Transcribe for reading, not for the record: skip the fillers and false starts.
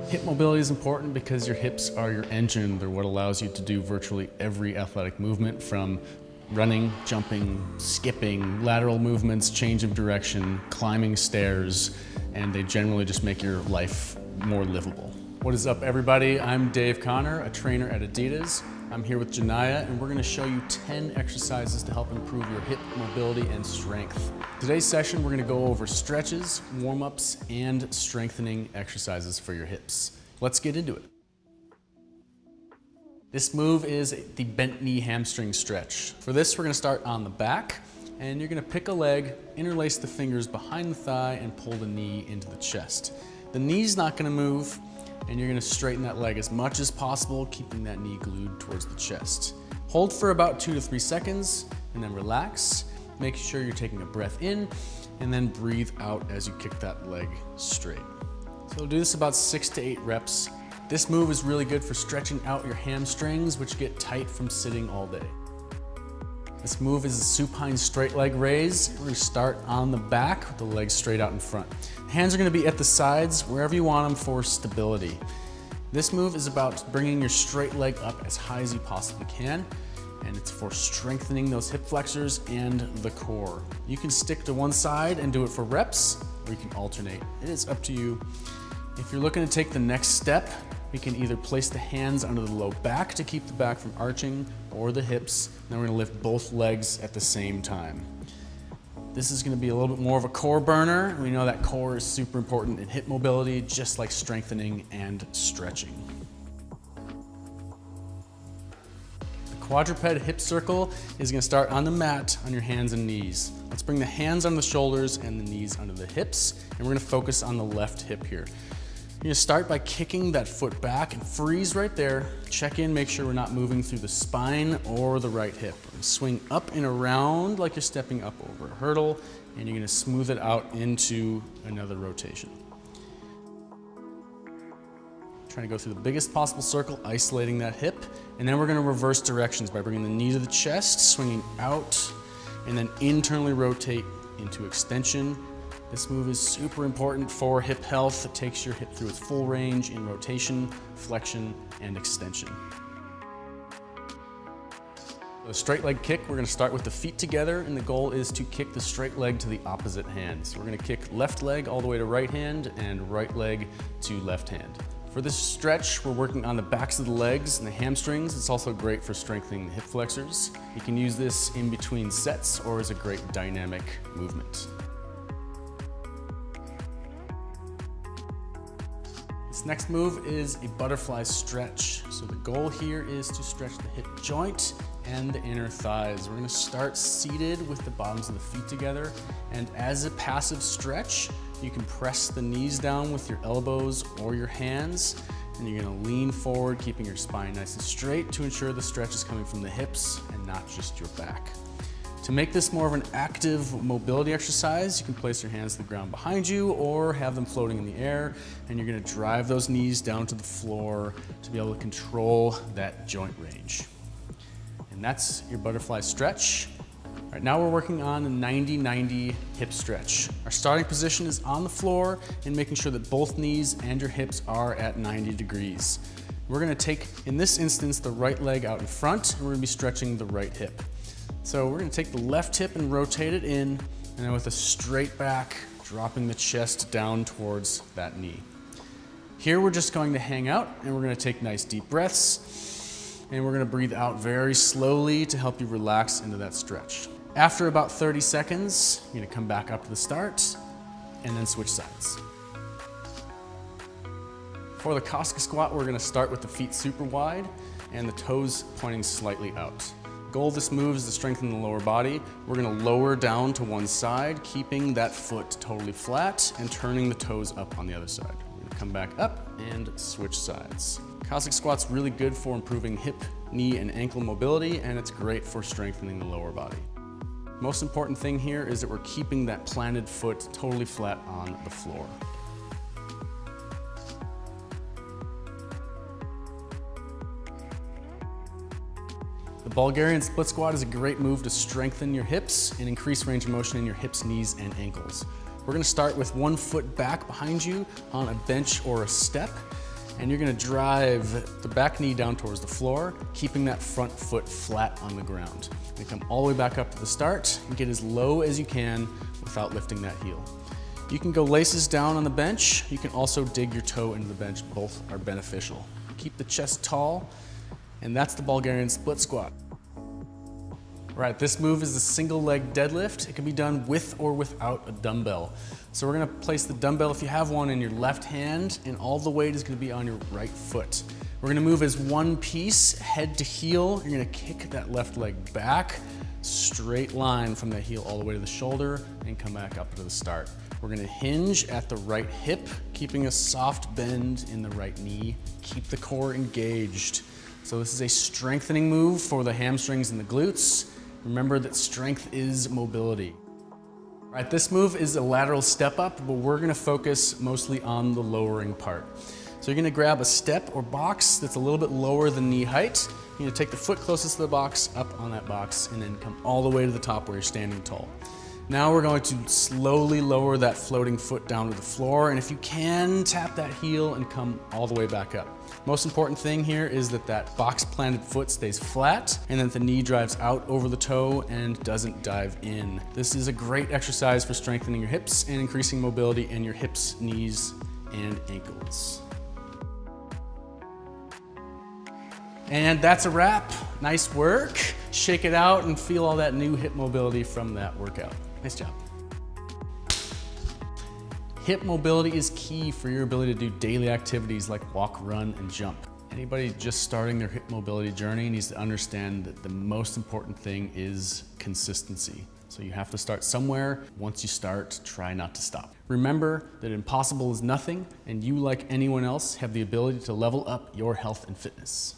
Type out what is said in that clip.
Hip mobility is important because your hips are your engine. They're what allows you to do virtually every athletic movement, from running, jumping, skipping, lateral movements, change of direction, climbing stairs, and they generally just make your life more livable. What is up, everybody? I'm Dave Connor, a trainer at Adidas. I'm here with Janaya, and we're gonna show you 10 exercises to help improve your hip mobility and strength. Today's session, we're gonna go over stretches, warm-ups, and strengthening exercises for your hips. Let's get into it. This move is the bent knee hamstring stretch. For this, we're gonna start on the back, and you're gonna pick a leg, interlace the fingers behind the thigh, and pull the knee into the chest. The knee's not gonna move, and you're gonna straighten that leg as much as possible, keeping that knee glued towards the chest. Hold for about 2 to 3 seconds, and then relax. Make sure you're taking a breath in, and then breathe out as you kick that leg straight. So do this about 6 to 8 reps. This move is really good for stretching out your hamstrings, which get tight from sitting all day. This move is a supine straight leg raise. We're gonna start on the back with the legs straight out in front. Hands are gonna be at the sides, wherever you want them for stability. This move is about bringing your straight leg up as high as you possibly can, and it's for strengthening those hip flexors and the core. You can stick to one side and do it for reps, or you can alternate. It is up to you. If you're looking to take the next step, we can either place the hands under the low back to keep the back from arching, or the hips. Then we're gonna lift both legs at the same time. This is gonna be a little bit more of a core burner. We know that core is super important in hip mobility, just like strengthening and stretching. The quadruped hip circle is gonna start on the mat on your hands and knees. Let's bring the hands on the shoulders and the knees under the hips, and we're gonna focus on the left hip here. You're gonna start by kicking that foot back and freeze right there. Check in, make sure we're not moving through the spine or the right hip. We're gonna swing up and around like you're stepping up over a hurdle, and you're gonna smooth it out into another rotation. Trying to go through the biggest possible circle, isolating that hip, and then we're gonna reverse directions by bringing the knee to the chest, swinging out, and then internally rotate into extension. This move is super important for hip health. It takes your hip through its full range in rotation, flexion, and extension. The straight leg kick, we're gonna start with the feet together, and the goal is to kick the straight leg to the opposite hand. So we're gonna kick left leg all the way to right hand and right leg to left hand. For this stretch, we're working on the backs of the legs and the hamstrings. It's also great for strengthening the hip flexors. You can use this in between sets or as a great dynamic movement. This next move is a butterfly stretch. So the goal here is to stretch the hip joint and the inner thighs. We're gonna start seated with the bottoms of the feet together, and as a passive stretch, you can press the knees down with your elbows or your hands, and you're gonna lean forward, keeping your spine nice and straight to ensure the stretch is coming from the hips and not just your back. To make this more of an active mobility exercise, you can place your hands to the ground behind you or have them floating in the air, and you're gonna drive those knees down to the floor to be able to control that joint range. And that's your butterfly stretch. All right, now we're working on a 90-90 hip stretch. Our starting position is on the floor and making sure that both knees and your hips are at 90 degrees. We're gonna take, in this instance, the right leg out in front, and we're gonna be stretching the right hip. So we're gonna take the left hip and rotate it in, and then with a straight back, dropping the chest down towards that knee. Here we're just going to hang out, and we're gonna take nice deep breaths, and we're gonna breathe out very slowly to help you relax into that stretch. After about 30 seconds, you're gonna come back up to the start, and then switch sides. For the Cossack squat, we're gonna start with the feet super wide, and the toes pointing slightly out. The goal of this move is to strengthen the lower body. We're gonna lower down to one side, keeping that foot totally flat and turning the toes up on the other side. We're gonna come back up and switch sides. Cossack squat's really good for improving hip, knee, and ankle mobility, and it's great for strengthening the lower body. Most important thing here is that we're keeping that planted foot totally flat on the floor. The Bulgarian split squat is a great move to strengthen your hips and increase range of motion in your hips, knees, and ankles. We're gonna start with one foot back behind you on a bench or a step, and you're gonna drive the back knee down towards the floor, keeping that front foot flat on the ground. You come all the way back up to the start and get as low as you can without lifting that heel. You can go laces down on the bench. You can also dig your toe into the bench. Both are beneficial. Keep the chest tall, and that's the Bulgarian split squat. All right, this move is a single leg deadlift. It can be done with or without a dumbbell. So we're gonna place the dumbbell, if you have one, in your left hand, and all the weight is gonna be on your right foot. We're gonna move as one piece, head to heel. You're gonna kick that left leg back, straight line from the heel all the way to the shoulder, and come back up to the start. We're gonna hinge at the right hip, keeping a soft bend in the right knee. Keep the core engaged. So this is a strengthening move for the hamstrings and the glutes. Remember that strength is mobility. All right, this move is a lateral step up, but we're gonna focus mostly on the lowering part. So you're gonna grab a step or box that's a little bit lower than knee height. You're gonna take the foot closest to the box, up on that box, and then come all the way to the top where you're standing tall. Now we're going to slowly lower that floating foot down to the floor, and if you can, tap that heel and come all the way back up. Most important thing here is that that box planted foot stays flat and that the knee drives out over the toe and doesn't dive in. This is a great exercise for strengthening your hips and increasing mobility in your hips, knees, and ankles. And that's a wrap. Nice work. Shake it out and feel all that new hip mobility from that workout. Nice job. Hip mobility is key for your ability to do daily activities like walk, run, and jump. Anybody just starting their hip mobility journey needs to understand that the most important thing is consistency. So you have to start somewhere. Once you start, try not to stop. Remember that impossible is nothing, and you, like anyone else, have the ability to level up your health and fitness.